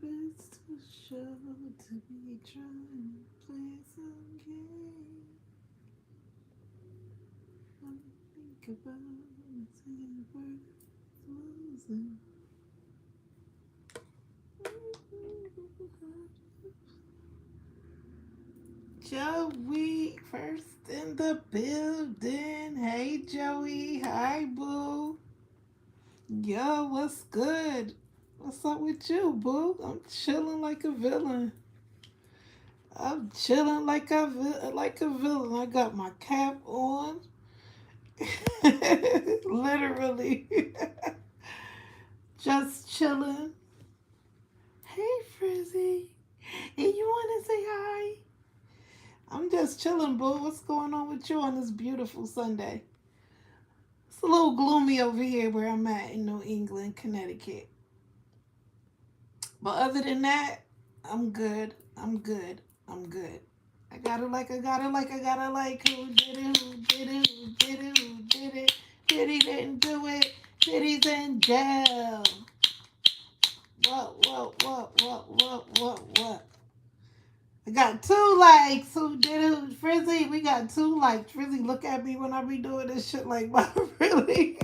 it's too short to be trying to play some game. I think about it's worth losing. Joey, first in the building. Hey, Joey. Hi, boo. Yo, what's good? What's up with you, boo? I'm chilling like a villain. I'm chilling like a villain. I got my cap on. Literally. Just chilling. Hey, Frizzy. And you want to say hi? I'm just chilling, boo. What's going on with you on this beautiful Sunday? It's a little gloomy over here where I'm at in New England, Connecticut. But other than that, I'm good. I'm good. I'm good. I gotta like, I gotta like, I gotta like. Who did it? Who did it? Who did it? Who did it? Diddy didn't do it. Diddy's in jail. What? I got 2 likes. Who did it? Frizzy, we got 2 likes. Frizzy, look at me when I be doing this shit like, wow, really?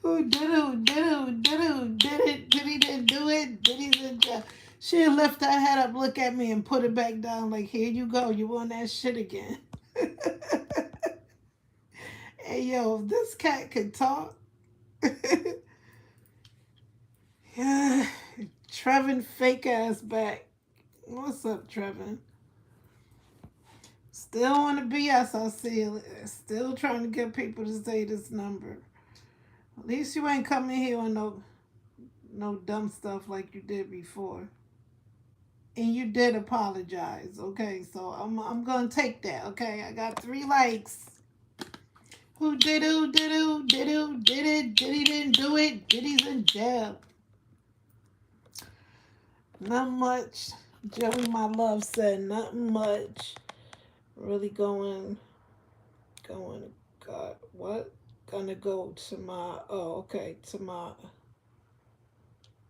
Who did it? Who did it? Who did it? Who did it? Diddy didn't do it. Diddy's in jail. She'll lift her head up, look at me, and put it back down like, here you go. You on that shit again. Hey, yo, if this cat could talk. Yeah. Trevin fake ass back. What's up, Trevin? Still on the BS, I see. Still trying to get people to say this number. At least you ain't coming here on no dumb stuff like you did before. And you did apologize, okay? So I'm gonna take that, okay? I got 3 likes. Who did it? Who did it? Who did it? Who did it? Diddy didn't do it. Diddy's in jail. Not much. Joey, my love, said nothing much. Really going. God, what? Gonna go to my. Oh, okay. To my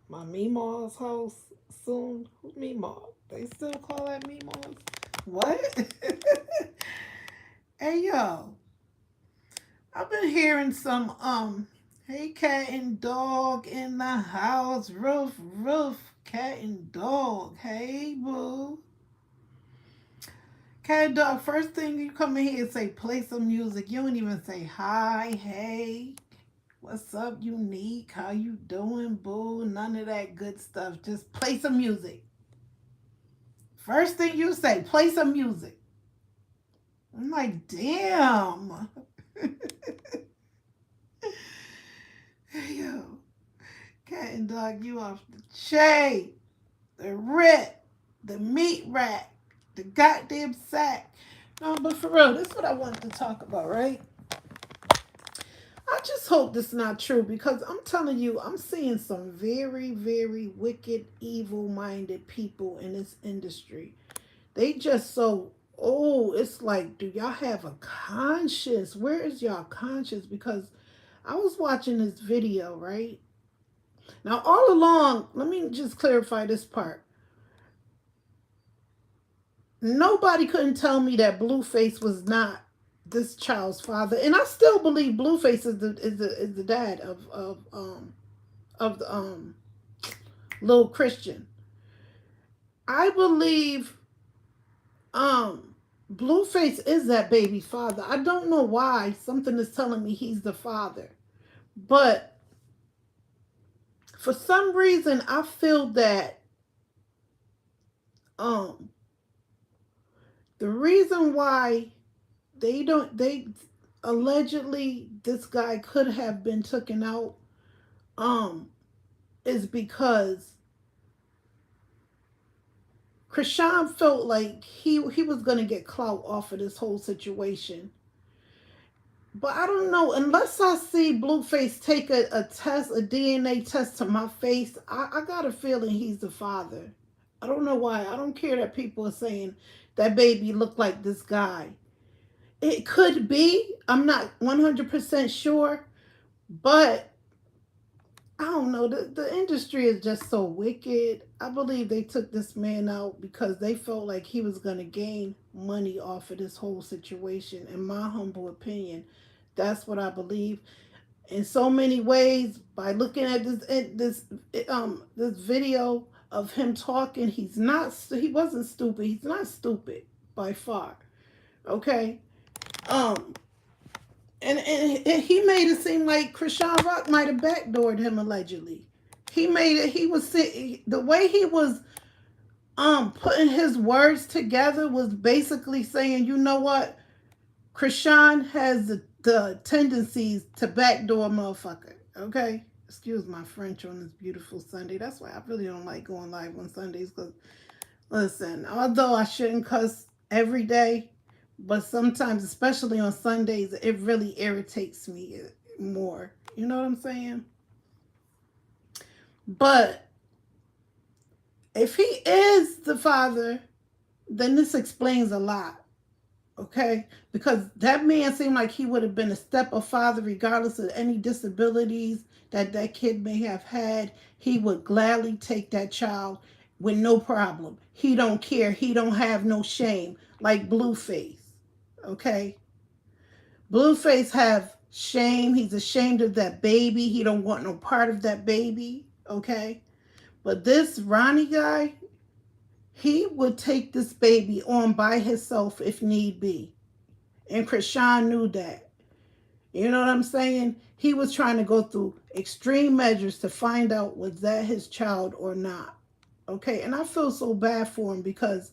Meemaw's house soon. Who Meemaw? They still call that Meemaw's? What? Hey yo, I've been hearing some hey cat and dog in the house. Roof, cat and dog. Hey boo. Cat and dog, first thing you come in here and say play some music. You don't even say hi, hey. What's up, Unique? How you doing, boo? None of that good stuff. Just play some music. First thing you say, play some music. I'm like, damn. Yo, cat and dog, you off the chain. The rip, the meat rack, the goddamn sack. No, but for real, this is what I wanted to talk about, right? I just hope this is not true because I'm telling you, I'm seeing some very, very wicked, evil minded people in this industry. They just so, oh, it's like, do y'all have a conscience? Where is y'all conscience? Because I was watching this video, right? Now, all along, let me just clarify this part. Nobody couldn't tell me that Blueface was not this child's father, and I still believe Blueface is the dad of the little Christian. I believe Blueface is that baby father. I don't know why something is telling me he's the father, but for some reason I feel that um the reason why they allegedly this guy could have been taken out um is because Krishan felt like he was gonna get clout off of this whole situation. But I don't know, unless I see Blueface take a test, a DNA test to my face, I got a feeling he's the father. I don't know why. I don't care that people are saying that baby looked like this guy. It could be. I'm not 100% sure. But I don't know. The industry is just so wicked. I believe they took this man out because they felt like he was going to gain money off of this whole situation. In my humble opinion, that's what I believe. In so many ways, by looking at this video of him talking, he wasn't stupid. He's not stupid by far. Okay. Um, and he made it seem like CHRISEAN Rock might have backdoored him allegedly. He made it. He was the way he was putting his words together was basically saying, you know what, CHRISEAN has the tendencies to backdoor motherfucker. Okay, excuse my French on this beautiful Sunday. That's why I really don't like going live on Sundays because listen, although I shouldn't cuss every day, but sometimes, especially on Sundays, it really irritates me more. You know what I'm saying? But if he is the father, then this explains a lot. Okay? Because that man seemed like he would have been a step-father regardless of any disabilities that that kid may have had. He would gladly take that child with no problem. He don't care. He don't have no shame like Blueface. Okay? Blueface have shame. He's ashamed of that baby. He don't want no part of that baby. Okay? But this Ronnie guy, he would take this baby on by himself if need be. And CHRISEAN knew that. You know what I'm saying? He was trying to go through extreme measures to find out was that his child or not. Okay, and I feel so bad for him because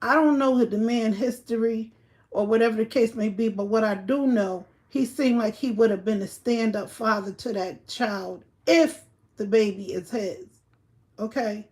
I don't know the man history or whatever the case may be, but what I do know, he seemed like he would have been a stand-up father to that child if the baby is his. Okay?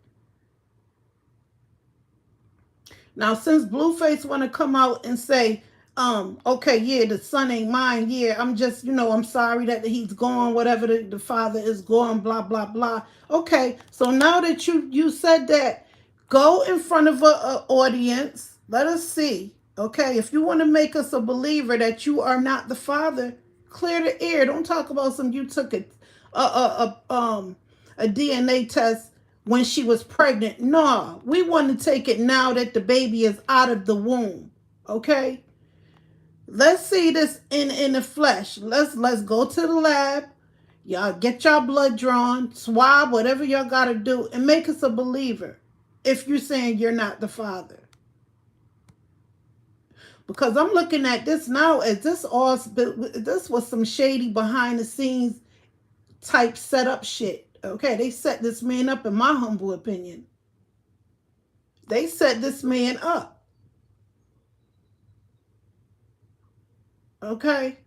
Now, since Blueface want to come out and say, okay, yeah, the son ain't mine. Yeah, I'm just, I'm sorry that he's gone, whatever the father is gone, blah, blah, blah. Okay, so now that you said that, go in front of a audience. Let us see. Okay, if you want to make us a believer that you are not the father, clear the air. Don't talk about some you took a DNA test when she was pregnant. No, we want to take it now that the baby is out of the womb. Okay? Let's see this in the flesh. Let's go to the lab. Y'all get y'all blood drawn, swab, whatever y'all gotta do, and make us a believer if you're saying you're not the father. Because I'm looking at this now as this was some shady behind the scenes type setup shit. Okay, they set this man up in my humble opinion. They set this man up. Okay?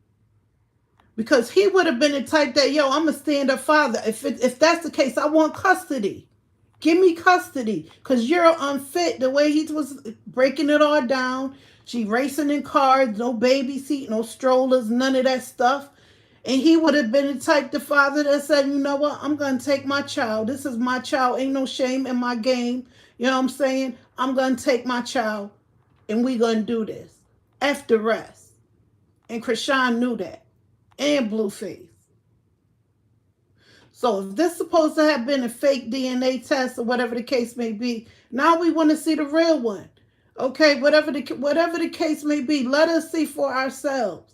Because he would have been the type that, yo, I'm a stand-up father. If that's the case, I want custody. Give me custody. Because you're unfit the way he was breaking it all down. She racing in cars, no baby seat, no strollers, none of that stuff. And he would have been the type the father that said, you know what, I'm going to take my child. This is my child. Ain't no shame in my game. You know what I'm saying? I'm going to take my child and we going to do this. F the rest. And CHRISEAN knew that. And Blueface. So if this is supposed to have been a fake DNA test or whatever the case may be, now we want to see the real one. Okay, whatever the case may be, let us see for ourselves.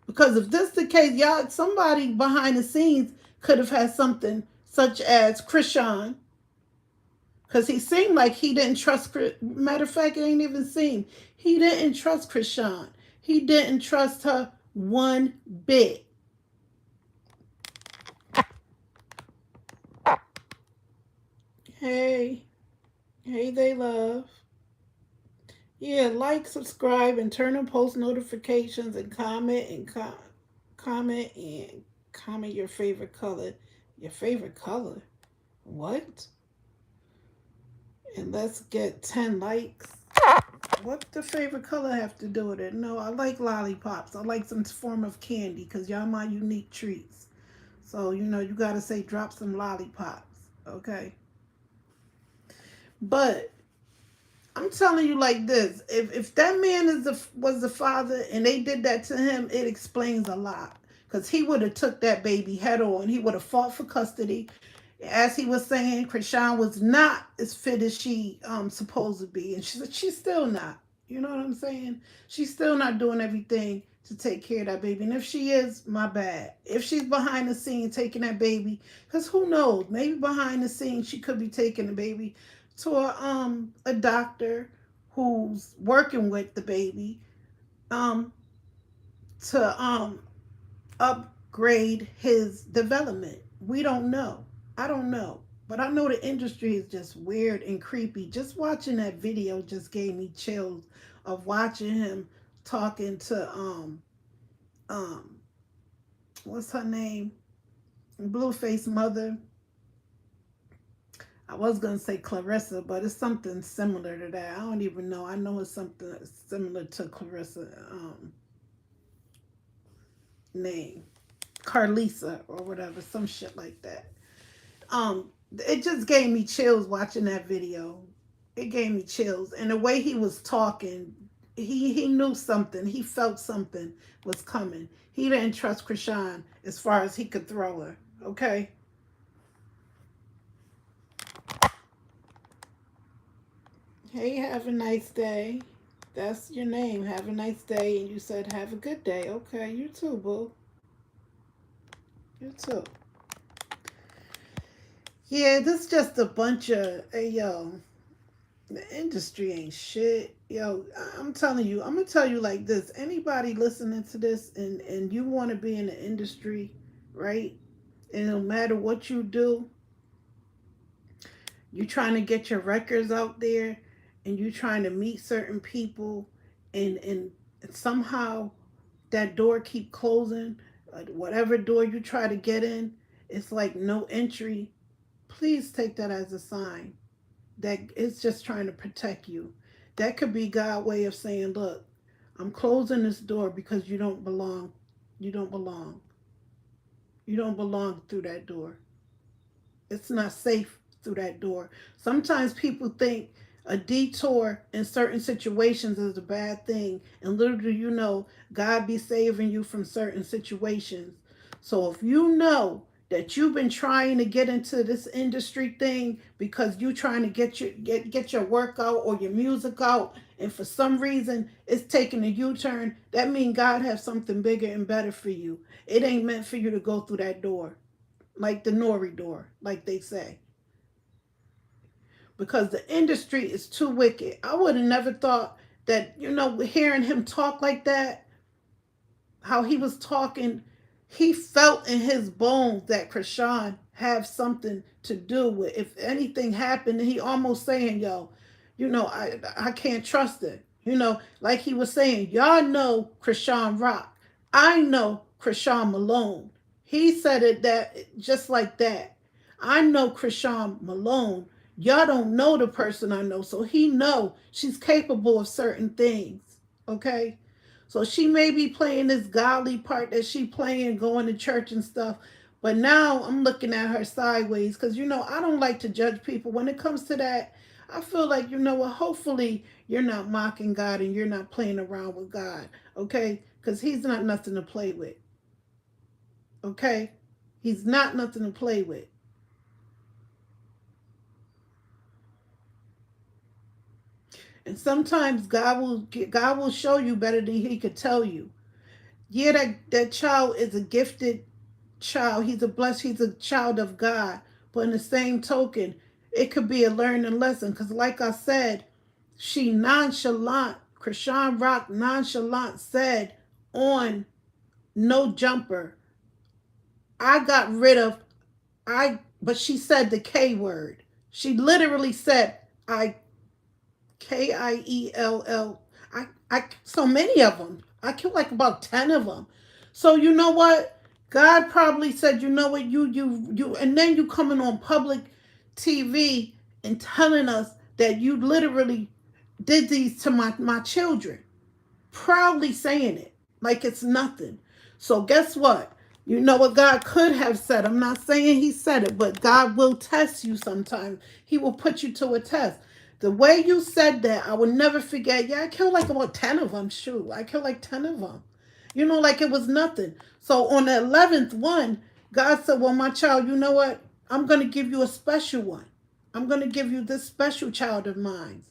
Because if this is the case, y'all, somebody behind the scenes could have had something such as CHRISEAN. Because he seemed like he didn't trust, matter of fact, it ain't even seemed. He didn't trust CHRISEAN. He didn't trust her one bit. Hey, they love. Yeah, like, subscribe, and turn on post notifications, and comment and comment your favorite color. Your favorite color? What? And let's get 10 likes. What the favorite color have to do with it? No, I like lollipops. I like some form of candy because y'all my unique treats. So, you got to say drop some lollipops. Okay? But I'm telling you like this. If that man was the father and they did that to him, it explains a lot. because he would have took that baby head on. He would have fought for custody. As he was saying, Krishan was not as fit as she supposed to be, and she's still not. You know what I'm saying? She's still not doing everything to take care of that baby. And if she is, my bad. If she's behind the scene taking that baby, because who knows? Maybe behind the scenes she could be taking the baby to a doctor who's working with the baby um to upgrade his development. We don't know. I don't know. But I know the industry is just weird and creepy. Just watching that video just gave me chills of watching him talking to um what's her name? Blueface mother. I was gonna say Clarissa, but it's something similar to that. I don't even know. I know it's something similar to Clarissa name. Carlisa or whatever, some shit like that. It just gave me chills watching that video. It gave me chills, and the way he was talking, he knew something. He felt something was coming. He didn't trust Krishan as far as he could throw her. Okay. Hey, have a nice day. That's your name. Have a nice day, and you said have a good day. Okay, you too, boo. You too. Yeah, this just a bunch of hey yo. The industry ain't shit. Yo, I'm telling you, I'm gonna tell you like this. Anybody listening to this and you wanna be in the industry, right? And no matter what you do, you trying to get your records out there and you trying to meet certain people and somehow that door keep closing, whatever door you try to get in, it's like no entry. Please take that as a sign that it's just trying to protect you. That could be God's way of saying, look, I'm closing this door because you don't belong. You don't belong. You don't belong through that door. It's not safe through that door. Sometimes people think a detour in certain situations is a bad thing. And little do you know, God be saving you from certain situations. So if you know that you've been trying to get into this industry thing because you trying to get your work out or your music out, and for some reason it's taking a U-turn, that means God has something bigger and better for you. It ain't meant for you to go through that door, like the Nori door, like they say, because the industry is too wicked. I would have never thought that, hearing him talk like that, how he was talking, he felt in his bones that Krishan have something to do with if anything happened. He almost saying, yo, I can't trust it. Like he was saying, y'all know Krishan Rock. I know Krishan Malone. He said it that just like that. I know Krishan Malone. Y'all don't know the person I know. So he know she's capable of certain things. Okay? So she may be playing this godly part that she playing, going to church and stuff. But now I'm looking at her sideways because, I don't like to judge people. When it comes to that, I feel like, hopefully you're not mocking God and you're not playing around with God. Okay? Because he's not nothing to play with. Okay? He's not nothing to play with. And sometimes God will show you better than he could tell you. Yeah, that child is a gifted child. He's a child of God. But in the same token, it could be a learning lesson. Because like I said, Krishan Rock nonchalant said on No Jumper, I got rid of, but she said the K word. She literally said, Kiell. So many of them. I killed like about 10 of them. So you know what? God probably said, you know what, you, and then you coming on public TV and telling us that you literally did these to my children. Proudly saying it like it's nothing. So guess what? You know what God could have said. I'm not saying he said it, but God will test you sometimes. He will put you to a test. The way you said that, I will never forget. Yeah, I killed like about 10 of them. Shoot, I killed like 10 of them. You know, like it was nothing. So on the 11th one, God said, well, my child, you know what? I'm going to give you a special one. I'm going to give you this special child of mine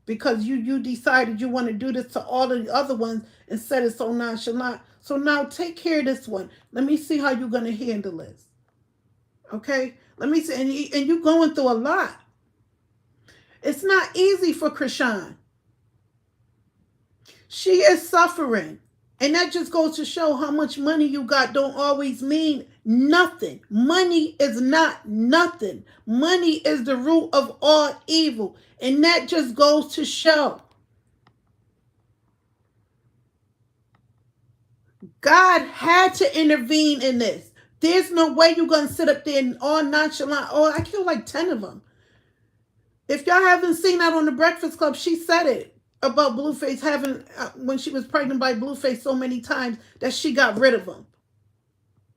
because you decided you want to do this to all of the other ones and said it so nonchalant. So now take care of this one. Let me see how you're going to handle this. Okay? Let me see. And you going through a lot. It's not easy for Krishan. She is suffering. And that just goes to show how much money you got don't always mean nothing. Money is not nothing. Money is the root of all evil. And that just goes to show God had to intervene in this. There's no way you're going to sit up there and all nonchalant. Oh, I killed like 10 of them. If y'all haven't seen that on the Breakfast Club, she said it about Blueface having, when she was pregnant by Blueface so many times that she got rid of him.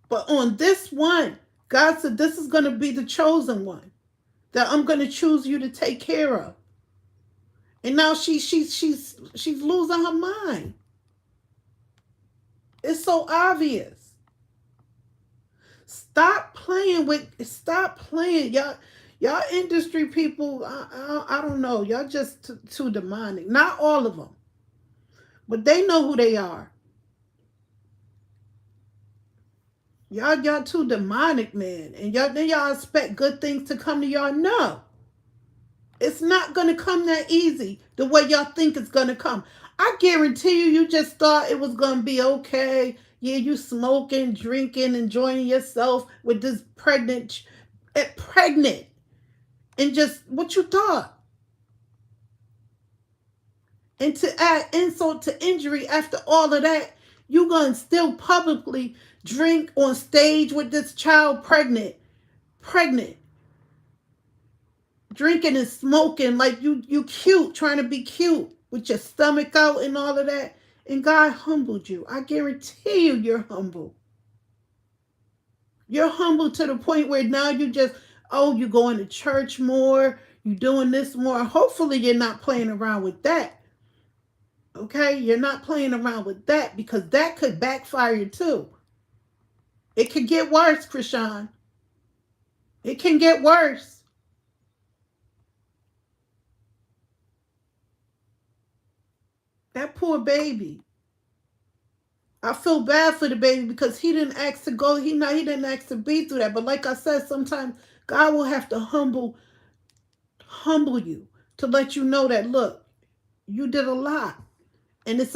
But on this one, God said, this is going to be the chosen one that I'm going to choose you to take care of. And now she's losing her mind. It's so obvious. Stop playing. Y'all industry people, I don't know. Y'all just too demonic. Not all of them. But they know who they are. Y'all too demonic, man. And y'all expect good things to come to y'all. No. It's not going to come that easy the way y'all think it's going to come. I guarantee you just thought it was going to be okay. Yeah, you smoking, drinking, enjoying yourself with this pregnant. And just what you thought. And to add insult to injury after all of that, you going to still publicly drink on stage with this child pregnant. Drinking and smoking like you cute, trying to be cute with your stomach out and all of that. And God humbled you. I guarantee you're humble. You're humble to the point where now you just, oh, you're going to church more, you're doing this more. Hopefully you're not playing around with that. Okay? You're not playing around with that because that could backfire too. It could get worse, Krishan. It can get worse. That poor baby. I feel bad for the baby because he didn't ask to go. He didn't ask to be through that. But like I said, sometimes God will have to humble you to let you know that look, you did a lot, and it's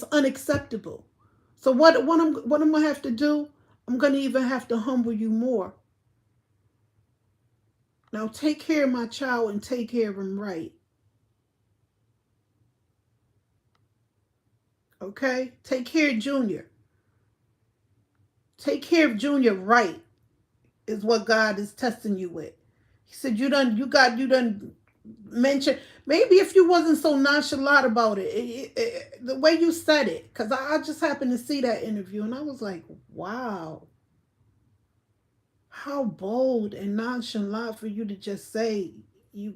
unacceptable. So what I'm gonna have to do? I'm gonna even have to humble you more. Now take care of my child and take care of him right. Okay? Take care of Junior. Take care of Junior right is what God is testing you with. He said you done mentioned, maybe if you wasn't so nonchalant about it, the way you said it, because I just happened to see that interview and I was like, wow, how bold and nonchalant for you to just say you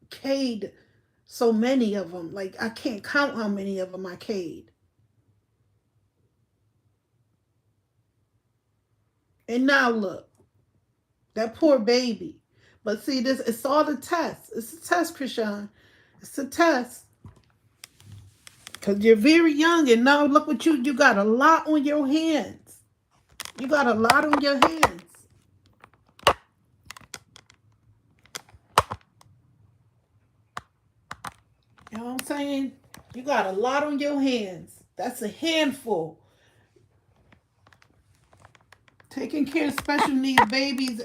K'd so many of them. Like I can't count how many of them I K'd. And now look, that poor baby. But see, this it's all a test. It's a test, Krishan. It's a test. Because you're very young and now look what you got a lot on your hands. You got a lot on your hands. You know what I'm saying? You got a lot on your hands. That's a handful. Taking care of special needs babies,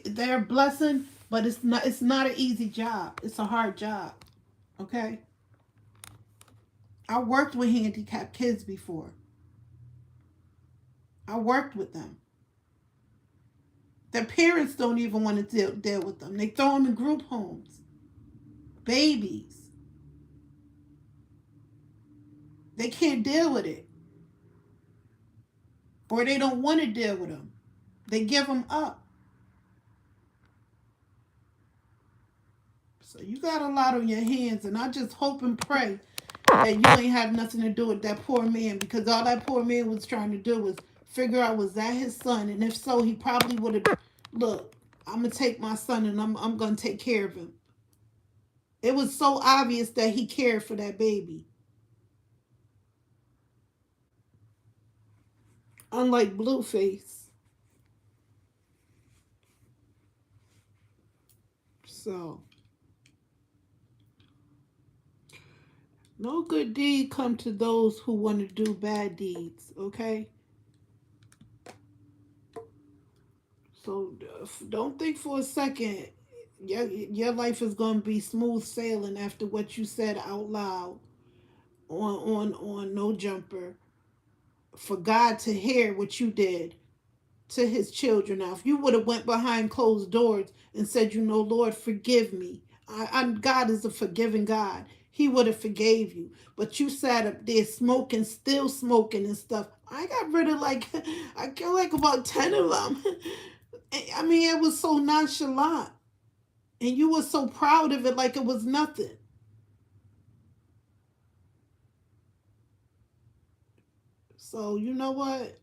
they're a blessing, but it's not an easy job. It's a hard job. Okay? I worked with handicapped kids before. I worked with them. Their parents don't even want to deal with them. They throw them in group homes. Babies. They can't deal with it. Or they don't want to deal with them. They give them up. So you got a lot on your hands, and I just hope and pray that you ain't have nothing to do with that poor man, because all that poor man was trying to do was figure out, was that his son, and if so, he probably would have, look, I'm gonna take my son and I'm gonna take care of him. It was so obvious that he cared for that baby, unlike Blueface. So no good deed come to those who want to do bad deeds. Okay, so don't think for a second your life is gonna be smooth sailing after what you said out loud on No Jumper, for God to hear what you did to his children. Now, if you would have went behind closed doors and said, Lord, forgive me. God is a forgiving God. He would have forgave you. But you sat up there smoking, still smoking and stuff. I got rid of I killed like about 10 of them. I mean, it was so nonchalant. And you were so proud of it like it was nothing. So, you know what?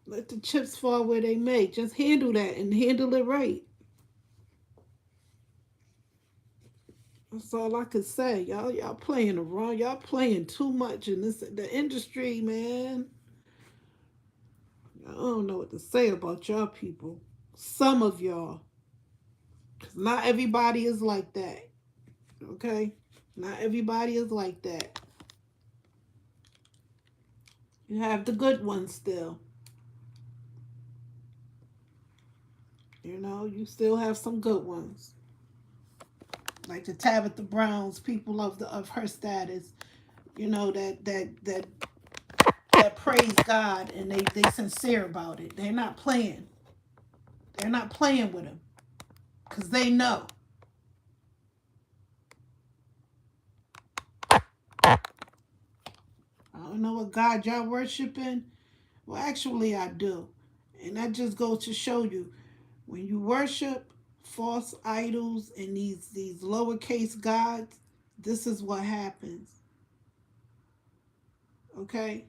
Let the chips fall where they may. Just handle that and handle it right. That's all I could say. Y'all playing around. Y'all playing too much in the industry, man. I don't know what to say about y'all people. Some of y'all. Cause not everybody is like that. Okay? Not everybody is like that. You have the good ones still. You still have some good ones. Like the Tabitha Browns, people of her status, that praise God, and they sincere about it. They're not playing. They're not playing with him because they know. I don't know what God y'all worshiping. Well, actually, I do. And that just goes to show you, when you worship false idols and these lowercase gods, this is what happens. Okay?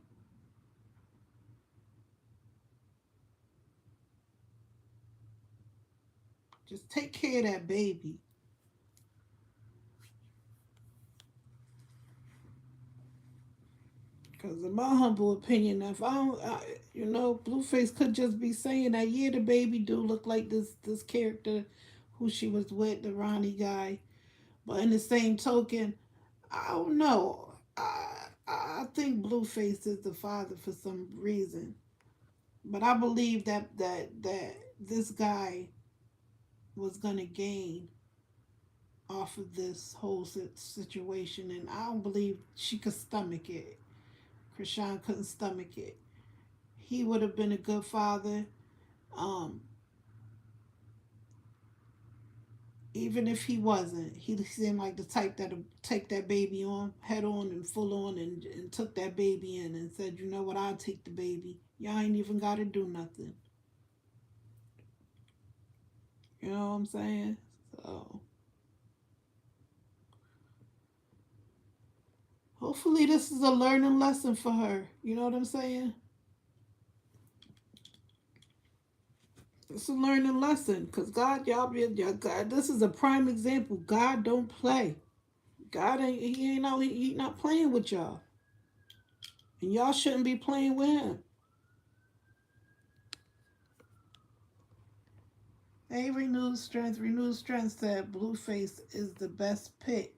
Just take care of that baby. Because in my humble opinion, if I don't, Blueface could just be saying that, yeah, the baby do look like this character who she was with, the Ronnie guy. But in the same token, I don't know. I think Blueface is the father for some reason. But I believe that this guy was gonna gain off of this whole situation, and I don't believe she could stomach it. Krishan couldn't stomach it. He would have been a good father. Um, Even if he wasn't, he seemed like the type that'll take that baby on, head on and full on, and took that baby in and said, you know what, I'll take the baby. Y'all ain't even got to do nothing. You know what I'm saying? So hopefully this is a learning lesson for her. You know what I'm saying? It's a learning lesson, because y'all, God, this is a prime example. God don't play. God ain't, he ain't out, he not playing with y'all. And y'all shouldn't be playing with him. Hey, Renewed Strength. Renewed Strength said Blueface is the best pick.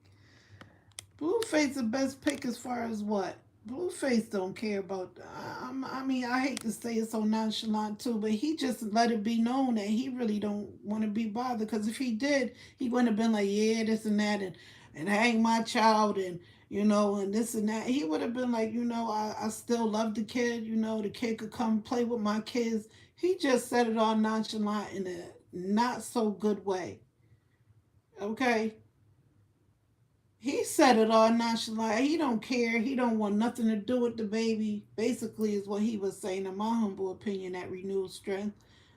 Blueface the best pick as far as what? Blueface don't care about. I mean, I hate to say it so nonchalant too, but he just let it be known that he really don't want to be bothered. Because if he did, he wouldn't have been like, yeah, this and that, and hang my child, and this and that. He would have been like, I still love the kid. The kid could come play with my kids. He just said it all nonchalant in a not so good way. Okay, he said it all nonchalant. He don't care. He don't want nothing to do with the baby. Basically, is what he was saying. In my humble opinion, at Renewed Strength,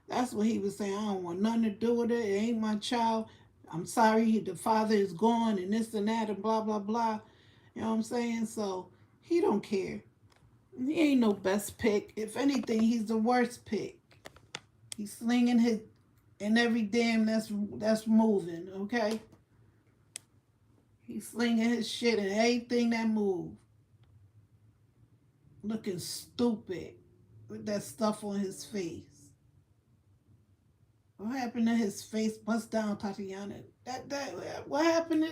that's what he was saying. I don't want nothing to do with it. It ain't my child. I'm sorry, the father is gone, and this and that, and blah blah blah. You know what I'm saying? So he don't care. He ain't no best pick. If anything, he's the worst pick. He's slinging his and every damn that's moving. Okay, he's slinging his shit and everything that move, looking stupid with that stuff on his face. What happened to his face? Bust down, Tatiana. That what happened?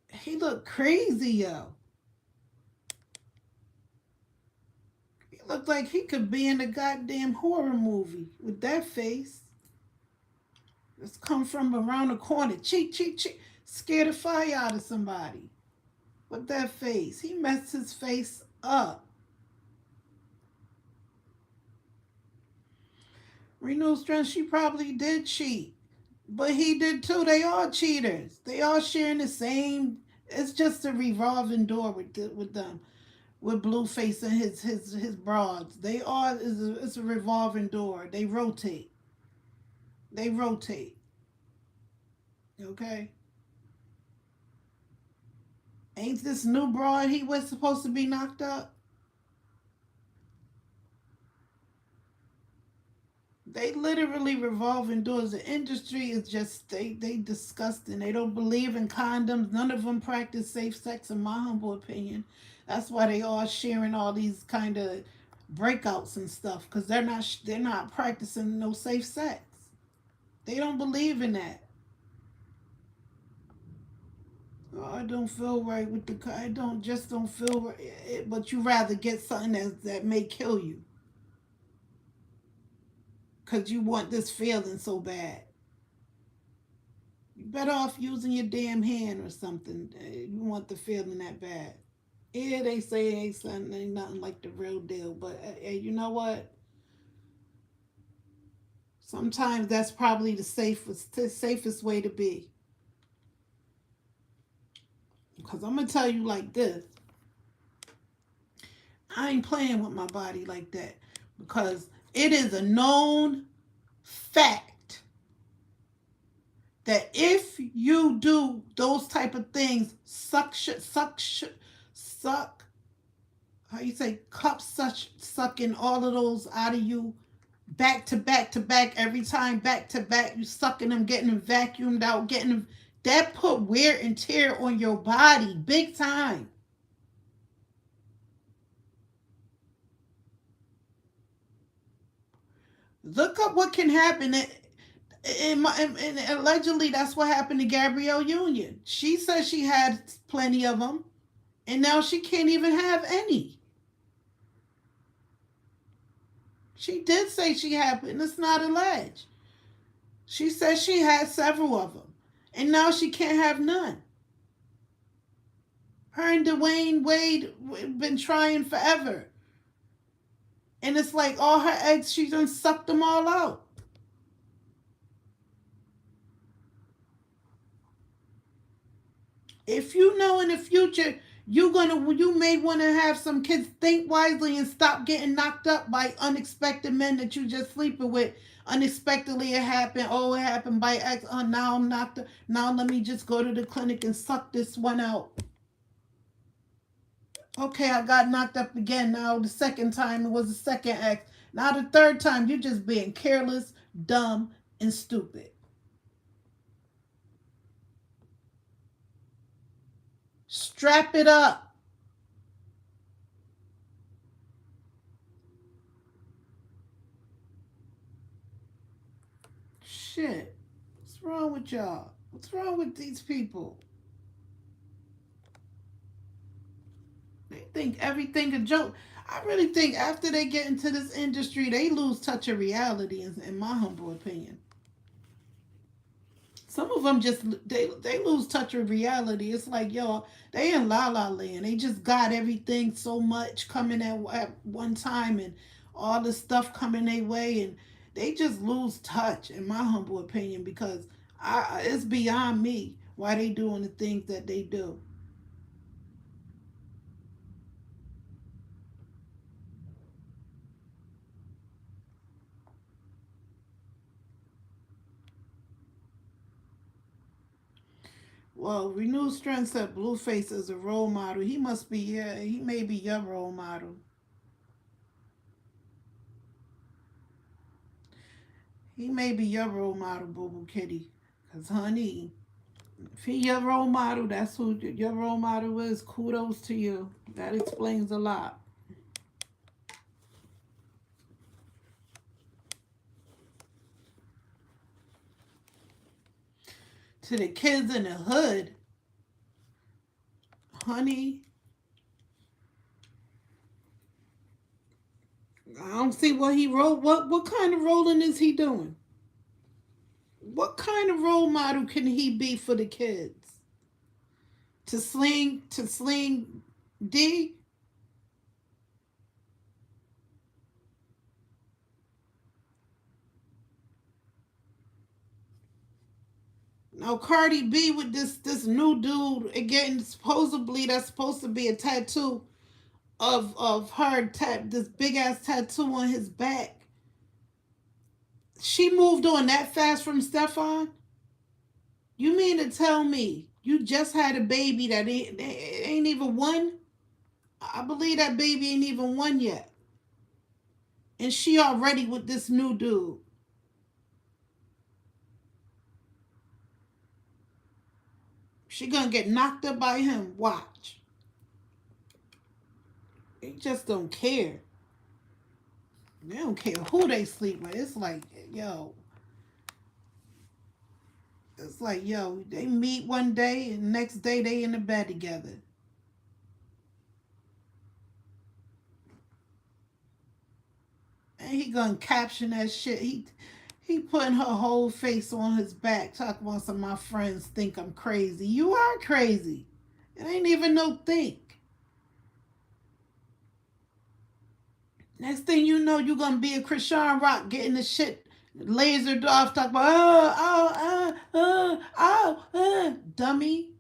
He looked crazy, yo. He looked like he could be in a goddamn horror movie with that face. It's come from around the corner. Cheek, cheek, cheek. Scared the fire out of somebody with that face. He messed his face up. Renewed Strength, she probably did cheat. But he did too. They all cheaters. They all sharing the same. It's just a revolving door with them. With Blueface and his broads. They all it's a revolving door. They rotate. They rotate. Okay. Ain't this new broad he was supposed to be knocked up? They literally revolving doors. The industry is just they disgusting. They don't believe in condoms. None of them practice safe sex, in my humble opinion. That's why they all sharing all these kind of breakouts and stuff because they're not practicing no safe sex. They don't believe in that. Oh, I don't feel right with the. I don't feel right. But you rather get something that may kill you because you want this feeling so bad. You better off using your damn hand or something. You want the feeling that bad. Yeah, they say ain't something, ain't nothing like the real deal. But you know what? Sometimes that's probably the safest way to be. Because I'm gonna tell you like this: I ain't playing with my body like that. Because it is a known fact that if you do those type of things, suck, how you say, cup sucking all of those out of you back to back to back every time, back to back, you sucking them, getting them vacuumed out, getting them, that put wear and tear on your body big time. Look up what can happen. And allegedly, that's what happened to Gabrielle Union. She said she had plenty of them, and now she can't even have any. She did say she had, and it's not alleged. She said she had several of them, and now she can't have none. Her and Dwayne Wade been trying forever, and it's like all her eggs, she done sucked them all out. If you know in the future you may want to have some kids, think wisely and stop getting knocked up by unexpected men that you just sleeping with. Unexpectedly it happened. Oh, it happened by X. Oh, now I'm knocked up. Now let me just go to the clinic and suck this one out. Okay, I got knocked up again. Now the second time it was the second X. Now the third time you just being careless, dumb, and stupid. Strap it up. Shit. What's wrong with y'all? What's wrong with these people? They think everything a joke. I really think after they get into this industry, they lose touch of reality, in my humble opinion. Some of them just they lose touch of reality. It's like, yo, they in la la land. They just got everything so much coming at one time, and all the stuff coming their way, and they just lose touch, in my humble opinion, because it's beyond me why they doing the things that they do. Well, Renewed Strength said Blueface is a role model. He must be, yeah, he may be your role model. He may be your role model, Boo Boo Kitty. Because, honey, if he your role model, that's who your role model is. Kudos to you. That explains a lot. To the kids in the hood, honey, I don't see what he wrote. What kind of rolling is he doing? What kind of role model can he be for the kids? To sling D? Now Cardi B with this new dude again. Supposedly that's supposed to be a tattoo of her this big ass tattoo on his back. She moved on that fast from Stefan. You mean to tell me you just had a baby that ain't even one? I believe that baby ain't even one yet, and she already with this new dude. She gonna get knocked up by him. Watch. They just don't care. They don't care who they sleep with. It's like, yo, they meet one day and next day they in the bed together. And he gonna caption that shit. He putting her whole face on his back, talking about some of my friends think I'm crazy. You are crazy. It ain't even no think. Next thing you know, you're gonna be a CHRISEAN Rock getting the shit lasered off, talking about dummy.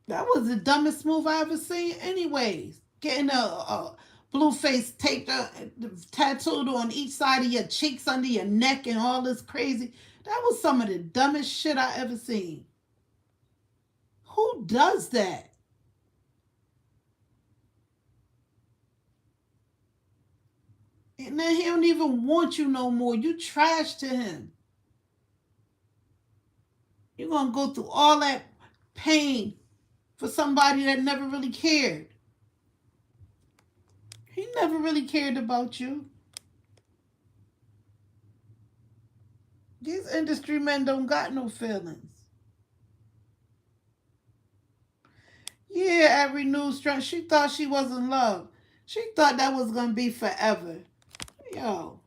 That was the dumbest move I ever seen. Anyways, getting a blue face taped, tattooed on each side of your cheeks, under your neck, and all this crazy. That was some of the dumbest shit I ever seen. Who does that? And then he don't even want you no more. You trash to him. You're gonna go through all that pain for somebody that never really cared. He never really cared about you. These industry men don't got no feelings. Yeah, every news strength. She thought she was in love. She thought that was gonna be forever. Yo.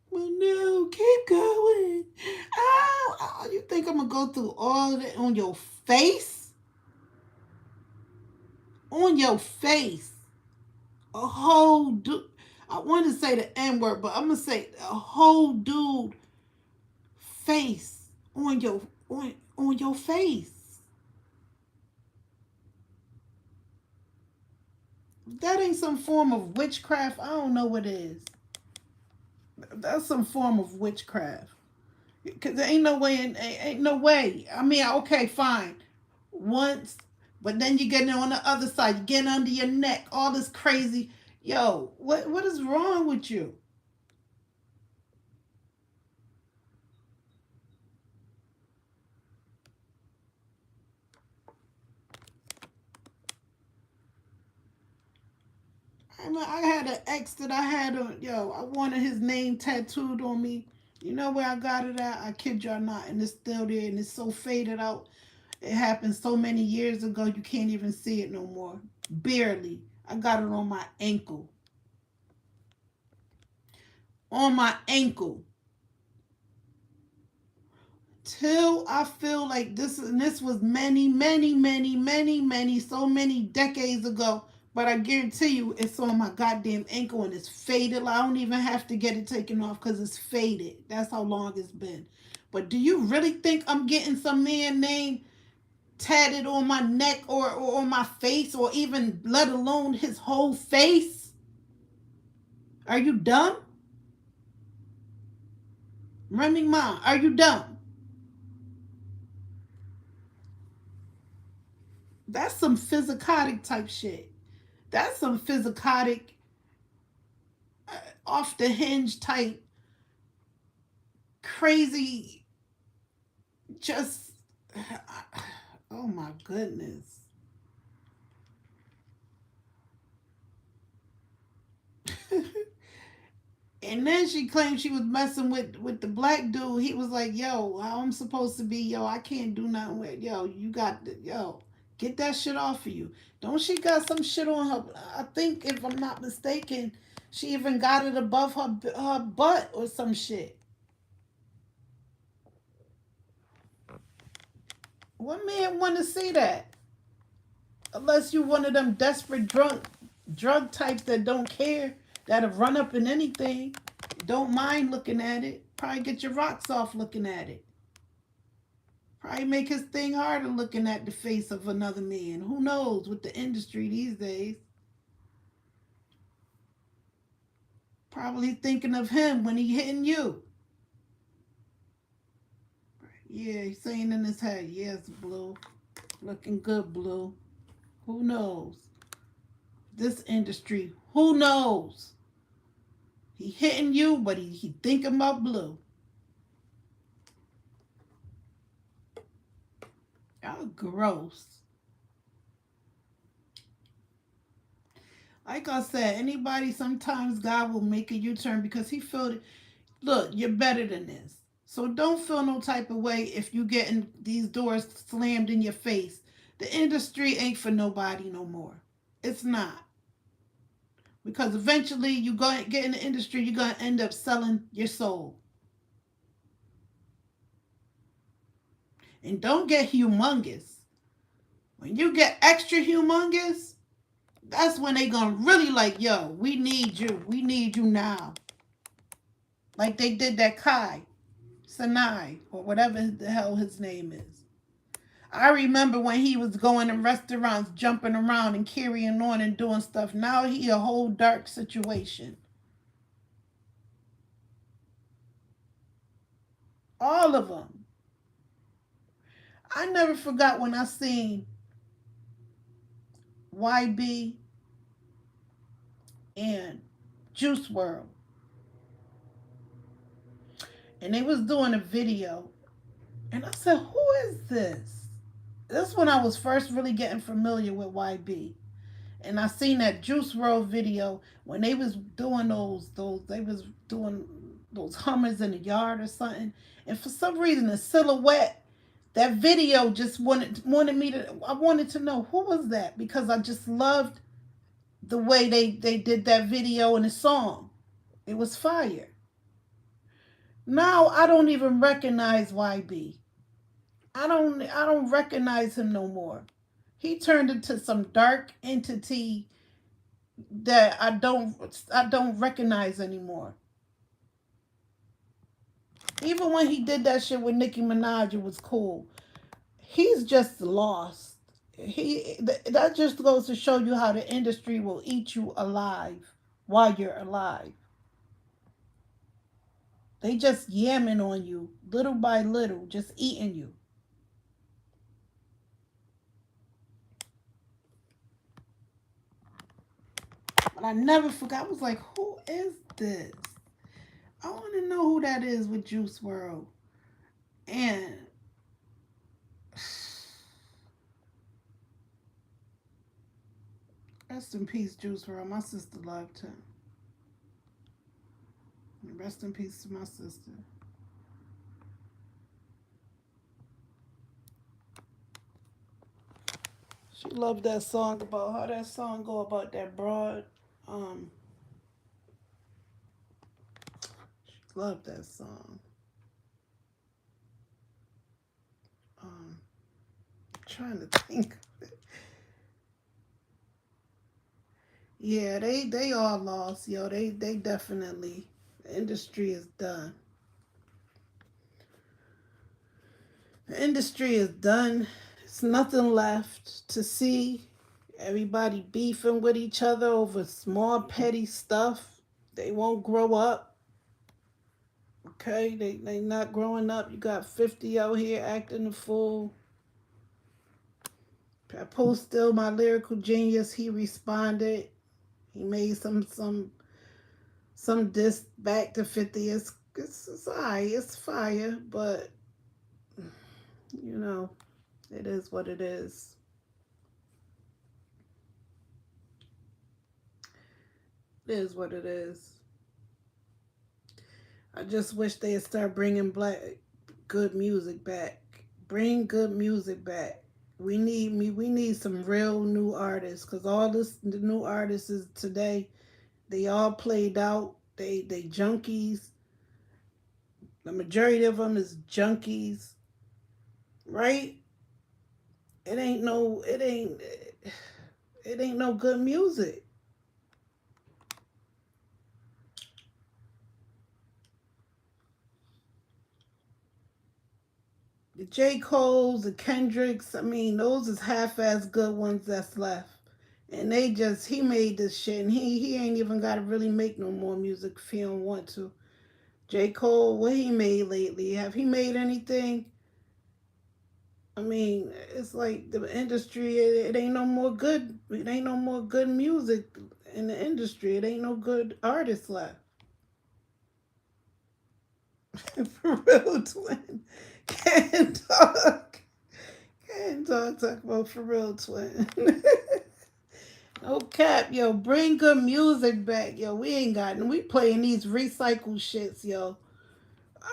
Well, no, keep going. Oh, you think I'm gonna go through all of it on your face? On your face. A whole dude. I want to say the N word, but I'm gonna say a whole dude face on your face. If that ain't some form of witchcraft, I don't know what is. That's some form of witchcraft. Cause there ain't no way, ain't no way. I mean, okay, fine, once, but then you getting on the other side, you getting under your neck, all this crazy. Yo, what is wrong with you? I mean, I had an ex that I had on. Yo, I wanted his name tattooed on me. You know where I got it at? I kid y'all not, and it's still there, and it's so faded out. It happened so many years ago, you can't even see it no more. Barely. I got it on my ankle. On my ankle. Till I feel like this, and this was many, many, many, many, many, so many decades ago. But I guarantee you, it's on my goddamn ankle and it's faded. I don't even have to get it taken off because it's faded. That's how long it's been. But do you really think I'm getting some man name tatted on my neck or on my face, or even let alone his whole face? Are you dumb? Remy Ma, are you dumb? That's some physicotic type shit. That's some physicotic, off the hinge type, crazy, just, oh my goodness. And then she claimed she was messing with the black dude. He was like, "Yo, I'm supposed to be, yo, I can't do nothing with, yo, you got the, yo, get that shit off of you." Don't she got some shit on her? I think if I'm not mistaken, she even got it above her butt or some shit. What man want to see that? Unless you one of them desperate drug types that don't care, that'll run up in anything, don't mind looking at it. Probably get your rocks off looking at it. Probably make his thing harder looking at the face of another man. Who knows with the industry these days? Probably thinking of him when he hitting you. Yeah, he's saying in his head, yes, Blue. Looking good, Blue. Who knows? This industry, who knows? He hitting you, but he thinking about Blue. Y'all gross. Like I said, anybody, sometimes God will make a U-turn because he feel, look, you're better than this. So don't feel no type of way if you getting these doors slammed in your face. The industry ain't for nobody no more. It's not. Because eventually you go get in the industry, you're gonna end up selling your soul. And don't get humongous. When you get extra humongous, that's when they gonna really like, yo, we need you. We need you now. Like they did that Kai Sinai or whatever the hell his name is. I remember when he was going in restaurants, jumping around and carrying on and doing stuff. Now he a whole dark situation. All of them. I never forgot when I seen YB and Juice World, and they was doing a video, and I said, "Who is this?" This when I was first really getting familiar with YB. And I seen that Juice World video when they was doing those they was doing those hummers in the yard or something. And for some reason the silhouette, that video just wanted me to, I wanted to know who was that, because I just loved the way they did that video and the song. It was fire. Now I don't even recognize YB. I don't recognize him no more. He turned into some dark entity that I don't recognize anymore. Even when he did that shit with Nicki Minaj, it was cool. He's just lost. That just goes to show you how the industry will eat you alive while you're alive. They just yamming on you little by little, just eating you. But I never forgot. I was like, who is this? I want to know who that is with Juice World. And rest in peace, Juice WRLD. My sister loved him. Rest in peace to my sister. She loved that song about how that song go about that broad. Um, she loved that song. Um, trying to think. Yeah, they all lost, yo. They definitely, the industry is done. The industry is done. There's nothing left to see. Everybody beefing with each other over small petty stuff. They won't grow up. Okay, they not growing up. You got 50 out here acting a fool. Post still my lyrical genius. He responded. He made some diss back to 50. It's alright. It's fire, but you know it is what it is. It is what it is. I just wish they'd start bringing black good music back. Bring good music back. We need me. We need some real new artists because all the new artists is today. They all played out. They junkies. The majority of them is junkies, right? It ain't no. It ain't. It ain't no good music. The J. Cole's, the Kendricks, I mean, those is half-ass good ones that's left. And they just, he made this shit, and he ain't even got to really make no more music if he don't want to. J. Cole, what he made lately? Have he made anything? I mean, it's like the industry, it ain't no more good, it ain't no more good music in the industry. It ain't no good artists left. For real, twin. Can't talk. Can't talk about for real, twin. No cap, yo. Bring good music back, yo. We ain't got, we playing these recycled shits, yo.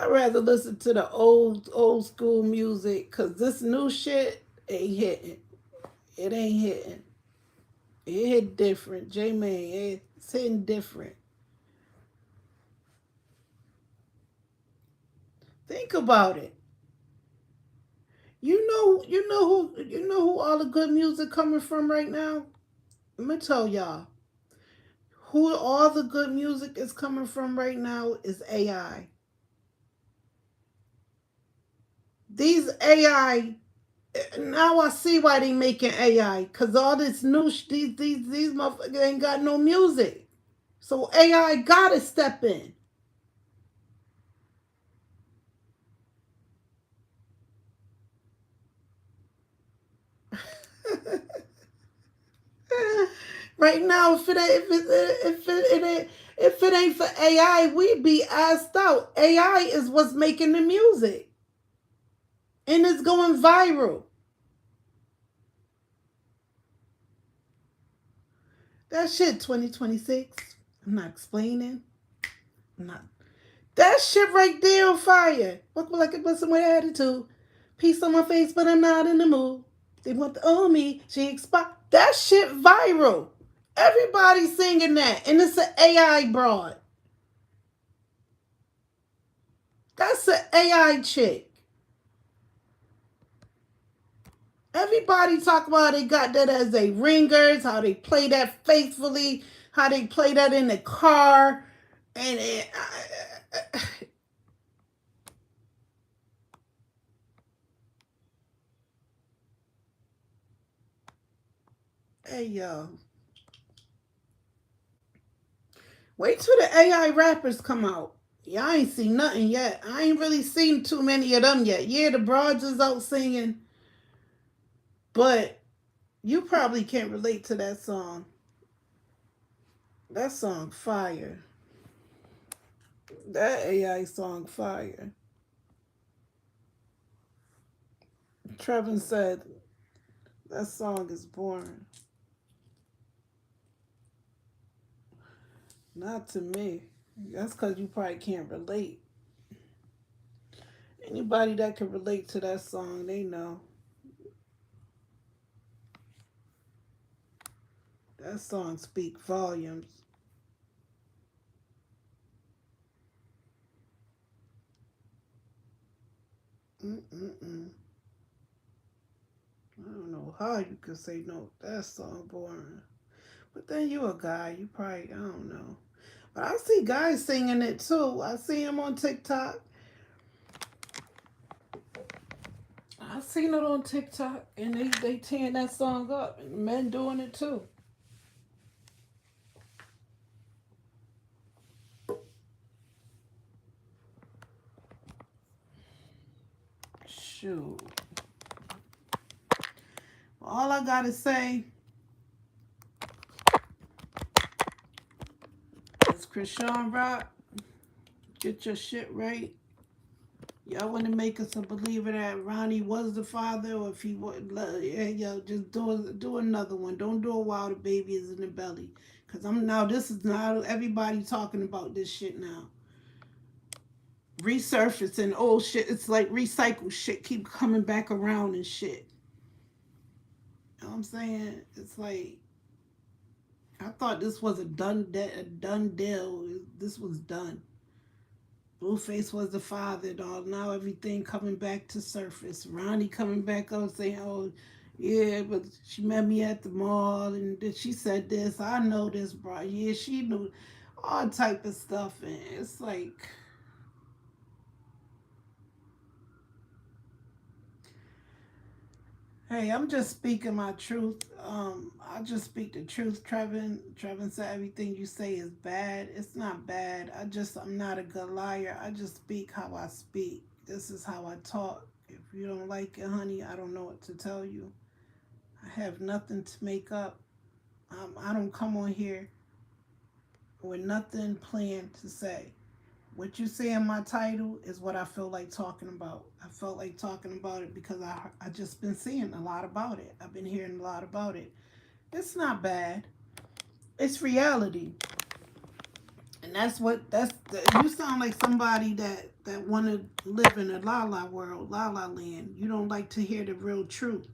I'd rather listen to the old school music, cause this new shit ain't hitting. It ain't hitting. It hit different, J Man. It's hitting different. Think about it. You know who all the good music coming from right now. Let me tell y'all. Who all the good music is coming from right now is AI. These AI, now I see why they making AI, cause all this new these motherfuckers ain't got no music, so AI gotta step in. Right now, if it ain't for AI, we'd be asked out. AI is what's making the music, and it's going viral. That shit 2026. I'm not explaining. I'm not. That shit right there on fire. Look like it was some attitude. Peace on my face, but I'm not in the mood. They want to own me. She expired. That shit viral. Everybody singing that, and it's an AI broad. That's an AI chick. Everybody talk about they got that as they ringers, how they play that faithfully, how they play that in the car, and hey yo, wait till the AI rappers come out. Yeah, I ain't seen nothing yet. I ain't really seen too many of them yet. Yeah, the broads is out singing, but you probably can't relate to that song. That song fire. That AI song fire. Trevin said that song is boring. Not to me. That's because you probably can't relate. Anybody that can relate to that song, they know. That song speak volumes. Mm-mm-mm. I don't know how you could say no. That song boring. But then you a guy. You probably, I don't know. But I see guys singing it too. I see them on TikTok. I seen it on TikTok, and they tearing that song up, and men doing it too. Shoot. All I gotta say is CHRISEAN ROCK, get your shit right. Y'all want to make us a believer that Ronnie was the father, or if he was, yo, just do another one. Don't do it while the baby is in the belly. Cause I'm now. This is now everybody talking about this shit now. Resurfacing old shit. It's like recycled shit keep coming back around and shit. You know what I'm saying? It's like I thought this was a done deal. This was done. Blueface was the father, dog. Now everything coming back to surface. Ronnie coming back up saying, "Oh, yeah, but she met me at the mall and she said this. I know this, bro. Yeah, she knew all type of stuff." And it's like, hey, I'm just speaking my truth. I just speak the truth, Trevin. Trevin said everything you say is bad. It's not bad. I'm not a good liar. I just speak how I speak. This is how I talk. If you don't like it, honey, I don't know what to tell you. I have nothing to make up. I don't come on here with nothing planned to say. What you say in my title is what I feel like talking about. I felt like talking about it because I just been seeing a lot about it. I've been hearing a lot about it. It's not bad. It's reality. And you sound like somebody that want to live in a la la world, la la land. You don't like to hear the real truth.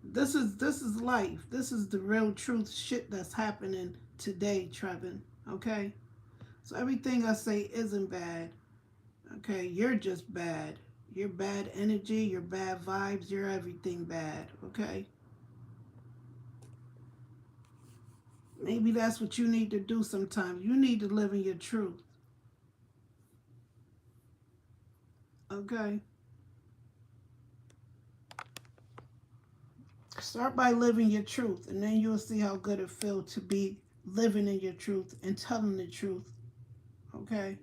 This is life. This is the real truth shit that's happening today, Trevin. Okay? So everything I say isn't bad. Okay, you're just bad. You're bad energy, you're bad vibes, you're everything bad, okay? Maybe that's what you need to do sometimes. You need to live in your truth, okay? Start by living your truth, and then you'll see how good it feels to be living in your truth and telling the truth, okay?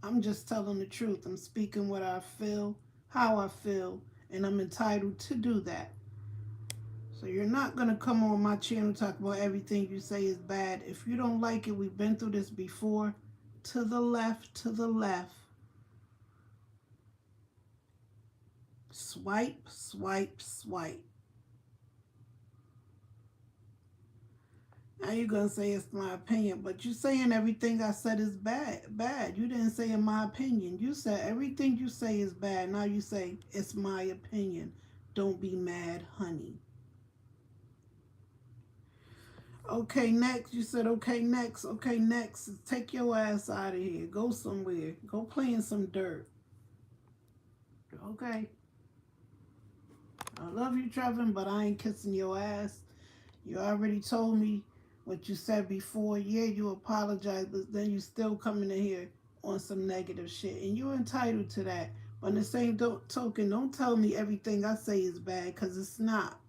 I'm just telling the truth. I'm speaking what I feel, how I feel, and I'm entitled to do that. So you're not going to come on my channel and talk about everything you say is bad. If you don't like it, we've been through this before. To the left, to the left. Swipe, swipe, swipe. Now you're going to say it's my opinion, but you're saying everything I said is bad. Bad. You didn't say in my opinion. You said everything you say is bad. Now you say it's my opinion. Don't be mad, honey. Okay, next. You said, okay, next. Okay, next. Take your ass out of here. Go somewhere. Go play in some dirt. Okay. I love you, Trevin, but I ain't kissing your ass. You already told me what you said before. Yeah, you apologize, but then you still coming in here on some negative shit. And you're entitled to that. But in the same token, don't tell me everything I say is bad, because it's not.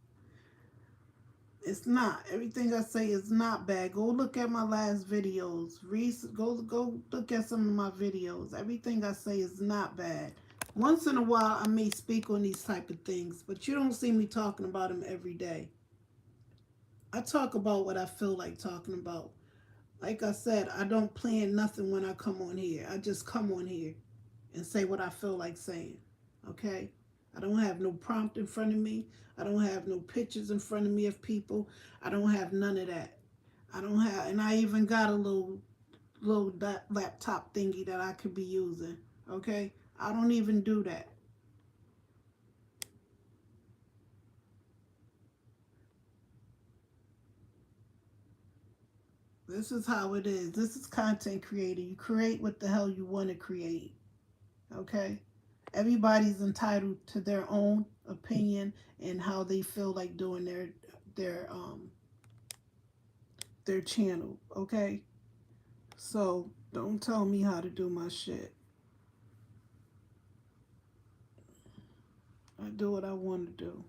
It's not. Everything I say is not bad. Go look at my last videos. Go look at some of my videos. Everything I say is not bad. Once in a while, I may speak on these type of things, but you don't see me talking about them every day. I talk about what I feel like talking about. Like I said, I don't plan nothing when I come on here. I just come on here and say what I feel like saying. Okay? I don't have no prompt in front of me. I don't have no pictures in front of me of people. I don't have none of that. I don't have, and I even got a little laptop thingy that I could be using. Okay? I don't even do that. This is how it is. This is content creating. You create what the hell you want to create. Okay? Everybody's entitled to their own opinion and how they feel like doing their their channel. Okay? So don't tell me how to do my shit. I do what I want to do.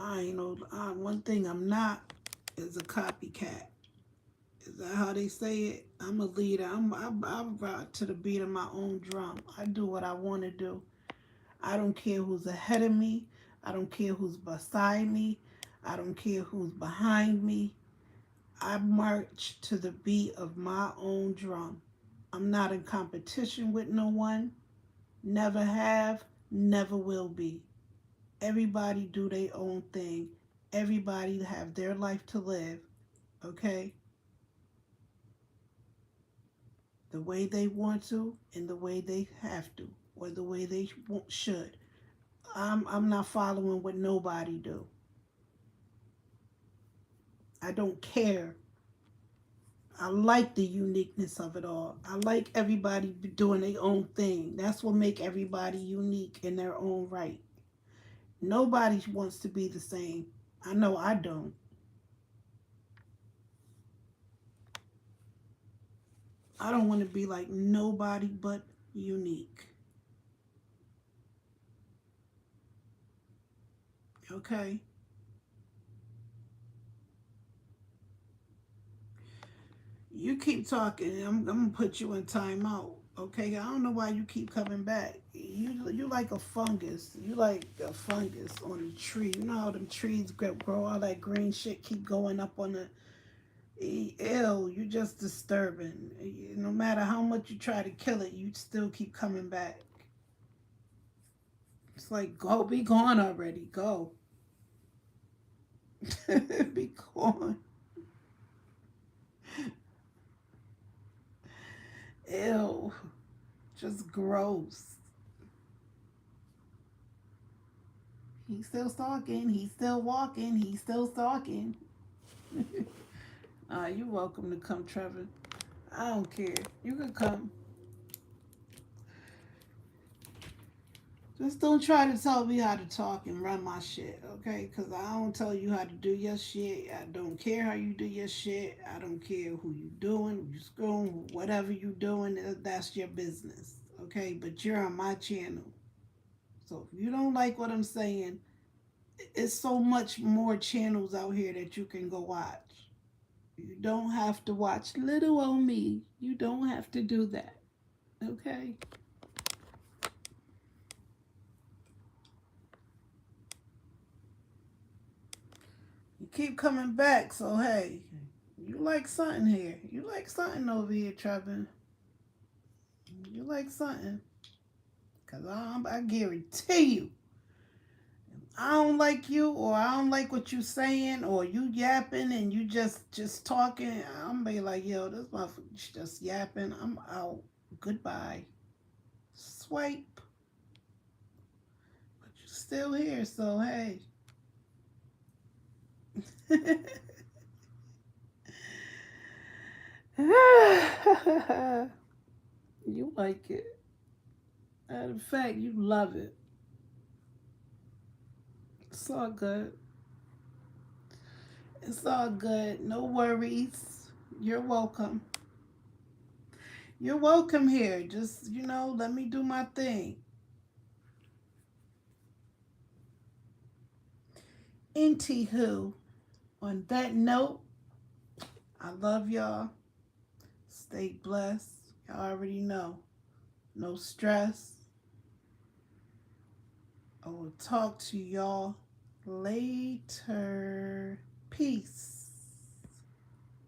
I ain't no. One thing I'm not is a copycat. Is that how they say it? I'm a leader. I rock to the beat of my own drum. I do what I want to do. I don't care who's ahead of me. I don't care who's beside me. I don't care who's behind me. I march to the beat of my own drum. I'm not in competition with no one. Never have, never will be. Everybody do their own thing. Everybody have their life to live, okay? The way they want to and the way they have to or the way they should. I'm not following what nobody do. I don't care. I like the uniqueness of it all. I like everybody doing their own thing. That's what make everybody unique in their own right. Nobody wants to be the same. I know I don't. I don't want to be like nobody but unique. Okay? You keep talking. I'm gonna put you in timeout. Okay? I don't know why you keep coming back. You like a fungus. You like a fungus on a tree. You know how them trees grow all that green shit keep going up on the ew. You just disturbing. No matter how much you try to kill it, you still keep coming back. It's like go, be gone already. Go, be gone. Ew, just gross. He's still stalking. He's still walking. He's still stalking. You're welcome to come, Trevor. I don't care. You can come. Just don't try to tell me how to talk and run my shit, okay? Because I don't tell you how to do your shit. I don't care how you do your shit. I don't care who you doing, you screwing, whatever you doing, that's your business, okay? But you're on my channel. So if you don't like what I'm saying, it's so much more channels out here that you can go watch. You don't have to watch little old me. You don't have to do that, okay? You keep coming back, so hey, you like something here. You like something over here, Trevor. You like something. Because I guarantee you, I don't like you or I don't like what you saying or you yapping and you just talking. I'm be like, yo, this motherfucker just yapping. I'm out. Goodbye. Swipe. But you're still here, so hey. You like it. In fact, you love it. It's all good. It's all good. No worries. You're welcome. You're welcome here. Just, let me do my thing. Anywho, on that note, I love y'all. Stay blessed. Y'all already know. No stress. I will talk to y'all later. Peace.